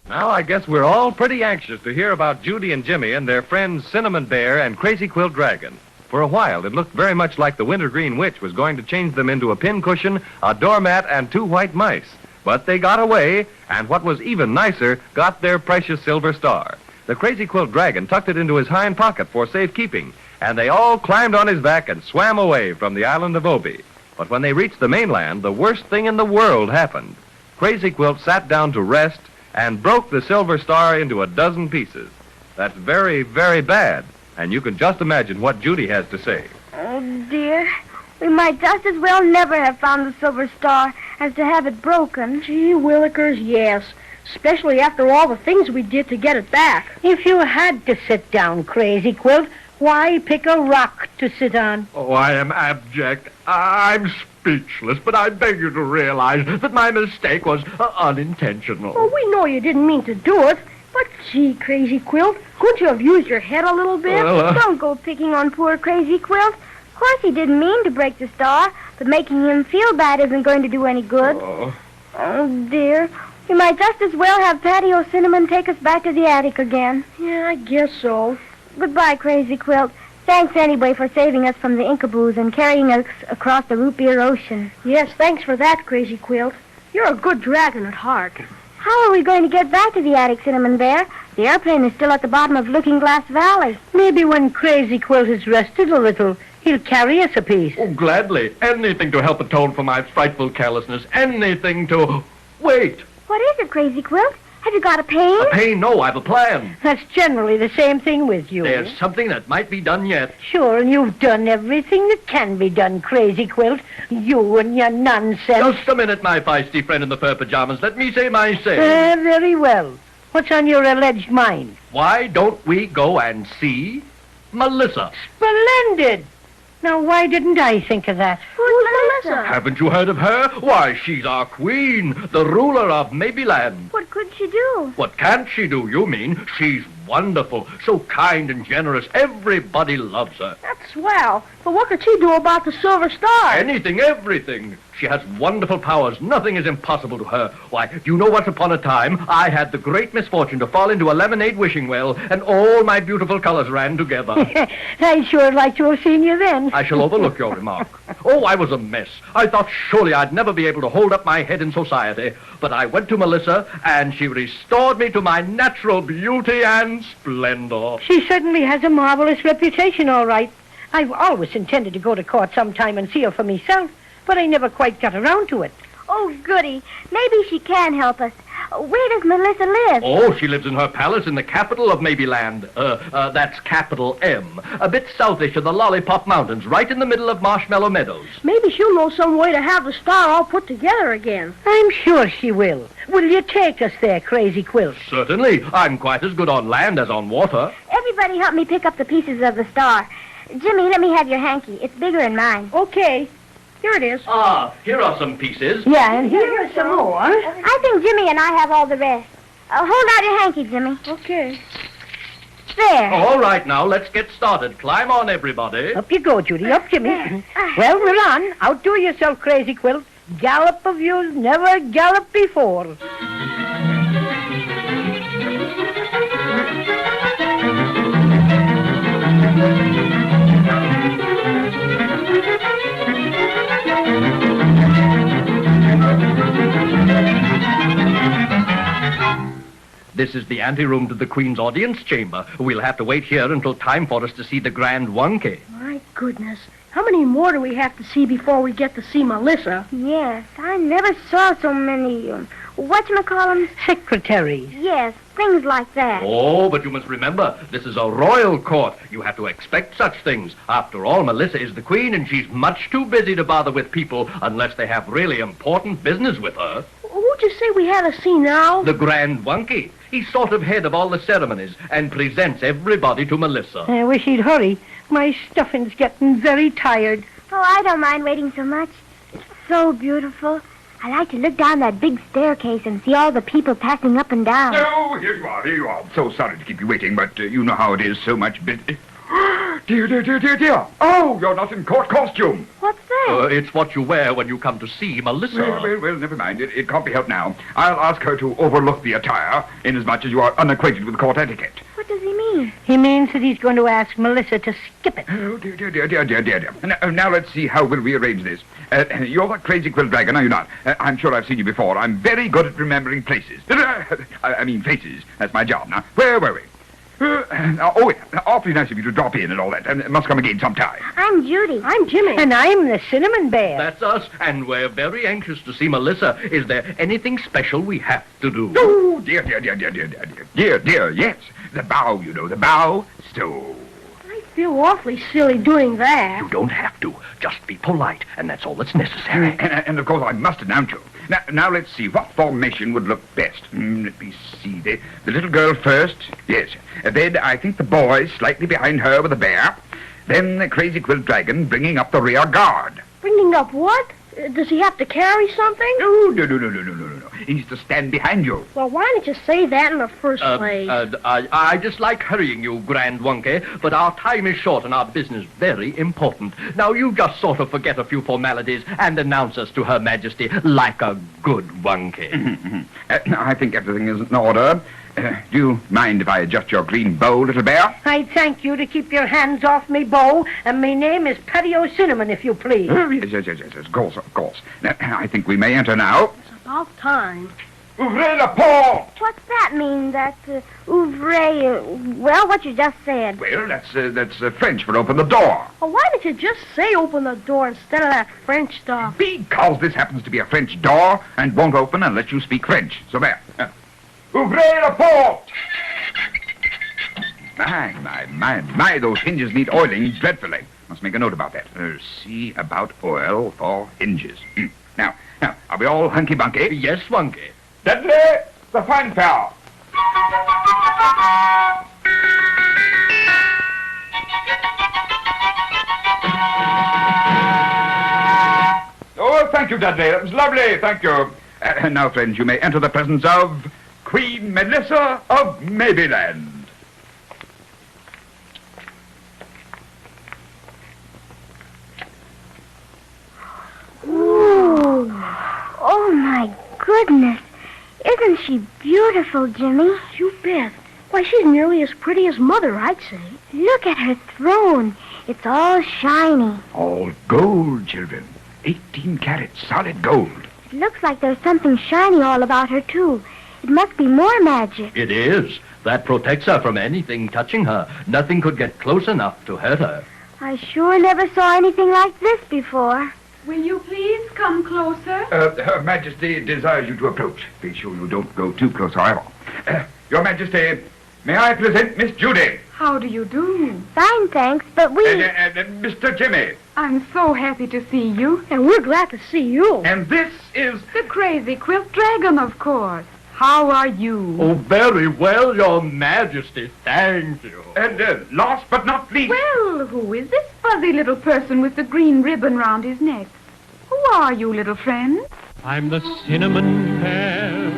Now, I guess we're all pretty anxious to hear about Judy and Jimmy and their friends Cinnamon Bear and Crazy Quilt Dragon. For a while, it looked very much like the Wintergreen Witch was going to change them into a pincushion, a doormat, and 2 white mice. But they got away, and what was even nicer, got their precious silver star. The Crazy Quilt Dragon tucked it into his hind pocket for safekeeping, and they all climbed on his back and swam away from the island of Obi. But when they reached the mainland, the worst thing in the world happened. Crazy Quilt sat down to rest and broke the silver star into a dozen pieces. That's very, very bad, and you can just imagine what Judy has to say. Oh, dear. We might just as well never have found the silver star as to have it broken. Gee willikers, yes. Especially after all the things we did to get it back. If you had to sit down, Crazy Quilt, why pick a rock to sit on? Oh, I am abject. I'm speechless, but I beg you to realize that my mistake was unintentional. Oh, we know you didn't mean to do it. But gee, Crazy Quilt, couldn't you have used your head a little bit? Don't go picking on poor Crazy Quilt. Of course he didn't mean to break the star, but making him feel bad isn't going to do any good. Oh, dear. We might just as well have Patio Cinnamon take us back to the attic again. Yeah, I guess so. Goodbye, Crazy Quilt. Thanks anyway for saving us from the Inkaboos and carrying us across the root beer ocean. Yes, thanks for that, Crazy Quilt. You're a good dragon at heart. How are we going to get back to the attic, Cinnamon Bear? The airplane is still at the bottom of Looking Glass Valley. Maybe when Crazy Quilt has rested a little, he'll carry us a piece. Oh, gladly. Anything to help atone for my frightful carelessness. Anything to... Wait. What is it, Crazy Quilt? Have you got a pain? A pain? No, I've a plan. That's generally the same thing with you. There's something that might be done yet. Sure, and you've done everything that can be done, Crazy Quilt. You and your nonsense. Just a minute, my feisty friend in the fur pajamas. Let me say my say. Very well. What's on your alleged mind? Why don't we go and see Melissa? Splendid! Now, why didn't I think of that? Who's Melissa? Haven't you heard of her? Why, she's our queen, the ruler of Maybeland. What could she do? What can't she do, you mean? She's wonderful, so kind and generous. Everybody loves her. That's swell. But what could she do about the silver star? Anything, everything. She has wonderful powers. Nothing is impossible to her. Why, do you know once upon a time, I had the great misfortune to fall into a lemonade wishing well, and all my beautiful colors ran together. I'd sure like to have seen you then. I shall overlook your remark. Oh, I was a mess. I thought surely I'd never be able to hold up my head in society. But I went to Melissa, and she restored me to my natural beauty and splendor. She certainly has a marvelous reputation, all right. I've always intended to go to court sometime and see her for myself, but I never quite got around to it. Oh, goody. Maybe she can help us. Where does Melissa live? Oh, she lives in her palace in the capital of Maybeland. That's capital M. A bit southish of the Lollipop Mountains, right in the middle of Marshmallow Meadows. Maybe she'll know some way to have the star all put together again. I'm sure she will. Will you take us there, Crazy Quilt? Certainly. I'm quite as good on land as on water. Everybody help me pick up the pieces of the star. Jimmy, let me have your hanky. It's bigger than mine. Okay. Here it is. Ah, here are some pieces. Yeah, and here are some more. I think Jimmy and I have all the rest. Hold out your hanky, Jimmy. Okay. There. All right, now, let's get started. Climb on, everybody. Up you go, Judy. Up, Jimmy. Well, we're on. Outdo yourself, Crazy Quilt. Gallop of you's never galloped before. This is the anteroom to the Queen's audience chamber. We'll have to wait here until time for us to see the Grand Wunke. My goodness. How many more do we have to see before we get to see Melissa? Yes, I never saw so many, whatchamacallums? Secretaries. Yes, things like that. Oh, but you must remember, this is a royal court. You have to expect such things. After all, Melissa is the Queen, and she's much too busy to bother with people unless they have really important business with her. Who'd you say we had to see now? The Grand Wunke. He's sort of head of all the ceremonies and presents everybody to Melissa. I wish he'd hurry. My stuffing's getting very tired. Oh, I don't mind waiting so much. It's so beautiful. I like to look down that big staircase and see all the people passing up and down. Oh, here you are, here you are. I'm so sorry to keep you waiting, but you know how it is, so much business. Dear, dear, dear, dear, dear. Oh, you're not in court costume. What's that? It's what you wear when you come to see Melissa. Well, never mind. It can't be helped now. I'll ask her to overlook the attire, inasmuch as you are unacquainted with court etiquette. What does he mean? He means that he's going to ask Melissa to skip it. Oh, dear, dear, dear, dear, dear, dear, dear. Now let's see how will we arrange this. You're the Crazy Quilt Dragon, are you not? I'm sure I've seen you before. I'm very good at remembering places. I mean faces. That's my job. Now, where were we? Yeah. Awfully nice of you to drop in and all that. And must come again sometime. I'm Judy. I'm Jimmy. And I'm the Cinnamon Bear. That's us, and we're very anxious to see Melissa. Is there anything special we have to do? Oh, dear, dear, dear, dear, dear, dear, dear. Dear, dear, yes. The bow, you know, the bow. So... I feel awfully silly doing that. You don't have to. Just be polite, and that's all that's necessary. And of course, I must announce you. Now let's see what formation would look best. Let me see. The little girl first. Yes. Then I think the boy slightly behind her with the bear. Then the Crazy Quilt Dragon bringing up the rear guard. Bringing up what? Does he have to carry something? No. He's to stand behind you. Well, why didn't you say that in the first place? I dislike hurrying you, Grand Wonky, but our time is short and our business very important. Now, you just sort of forget a few formalities and announce us to Her Majesty like a good Wonky. I think everything is in order. Do you mind if I adjust your green bow, little bear? I thank you to keep your hands off me bow, and my name is Patio Cinnamon, if you please. Yes, of course. Now, I think we may enter now. It's about time. Ouvrez la porte! What's that mean? That's ouvre, well, what you just said. Well, that's French for open the door. Well, why didn't you just say open the door instead of that French stuff? Because this happens to be a French door and won't open unless you speak French. So there. Ouvrez la porte! My, those hinges need oiling dreadfully. Must make a note about that. See about oil for hinges. Now, are we all hunky-bunky? Yes, Wonky. Dudley, the fanfare. Oh, thank you, Dudley. That was lovely. Thank you. Now, friends, you may enter the presence of Queen Melissa of Maybeland. Ooh. Oh, my goodness. Isn't she beautiful, Jimmy? You bet. Why, she's nearly as pretty as Mother, I'd say. Look at her throne. It's all shiny. All gold, children. 18 carats, solid gold. It looks like there's something shiny all about her, too. It must be more magic. It is. That protects her from anything touching her. Nothing could get close enough to hurt her. I sure never saw anything like this before. Will you please come closer? Her Majesty desires you to approach. Be sure you don't go too close, however. Your Majesty, may I present Miss Judy? How do you do? Fine, thanks, but we... Mr. Jimmy. I'm so happy to see you. And we're glad to see you. And this is... The Crazy Quilt Dragon, of course. How are you? Oh, very well, Your Majesty. Thank you. And last but not least... Well, who is this fuzzy little person with the green ribbon round his neck? Who are you, little friend? I'm the cinnamon bear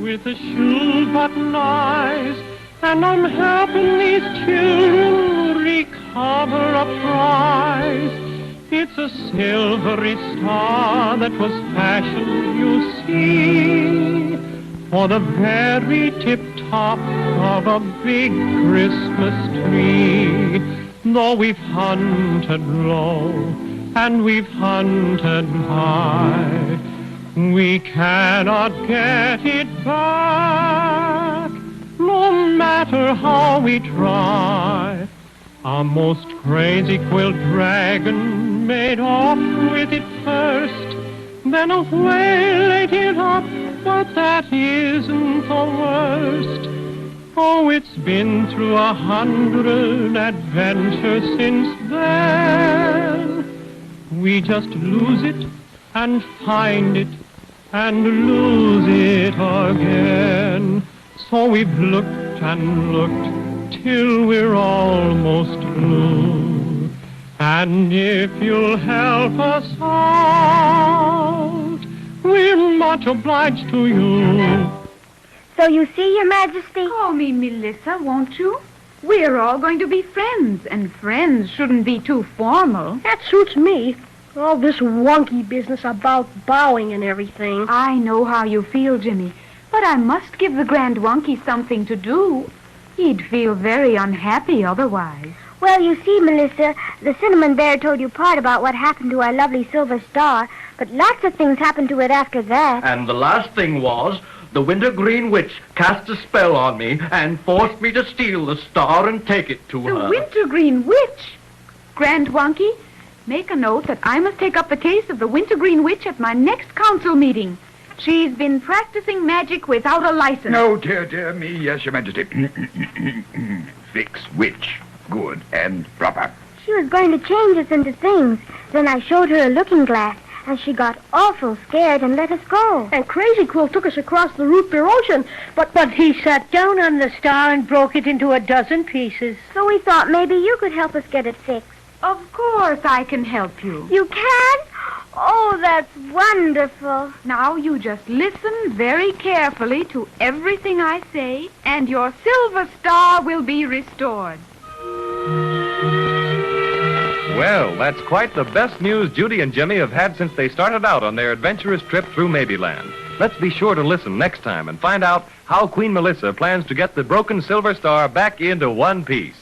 with the shoe button eyes, and I'm helping these children recover a prize. It's a silvery star that was fashioned, you see, for the very tip-top of a big Christmas tree. Though we've hunted low and we've hunted high, we cannot get it back, no matter how we try. Our most crazy quilt dragon made off with it first, then a whale ate it up, but that isn't the worst. Oh, it's been through 100 adventures since then. We just lose it and find it and lose it again. So we've looked and looked till we're almost blue. And if you'll help us out, we're much obliged to you. So you see, Your Majesty? Call me Melissa, won't you? We're all going to be friends, and friends shouldn't be too formal. That suits me. All this wonky business about bowing and everything. I know how you feel, Jimmy, but I must give the Grand Wonky something to do. He'd feel very unhappy otherwise. Well, you see, Melissa, the Cinnamon Bear told you part about what happened to our lovely Silver Star, but lots of things happened to it after that. And the last thing was, the Wintergreen Witch cast a spell on me and forced me to steal the star and take it to The her. Wintergreen Witch! Grand Wonky, make a note that I must take up the case of the Wintergreen Witch at my next council meeting. She's been practicing magic without a license. No, dear me, yes, Your Majesty. Fix witch. Good and proper. She was going to change us into things. Then I showed her a looking glass, and she got awful scared and let us go. And Crazy Quill took us across the root beer ocean, But he sat down on the star and broke it into a dozen pieces. So we thought maybe you could help us get it fixed. Of course I can help you. You can? Oh, that's wonderful. Now you just listen very carefully to everything I say, and your Silver Star will be restored. Well, that's quite the best news Judy and Jimmy have had since they started out on their adventurous trip through Maybeland. Let's be sure to listen next time and find out how Queen Melissa plans to get the broken Silver Star back into one piece.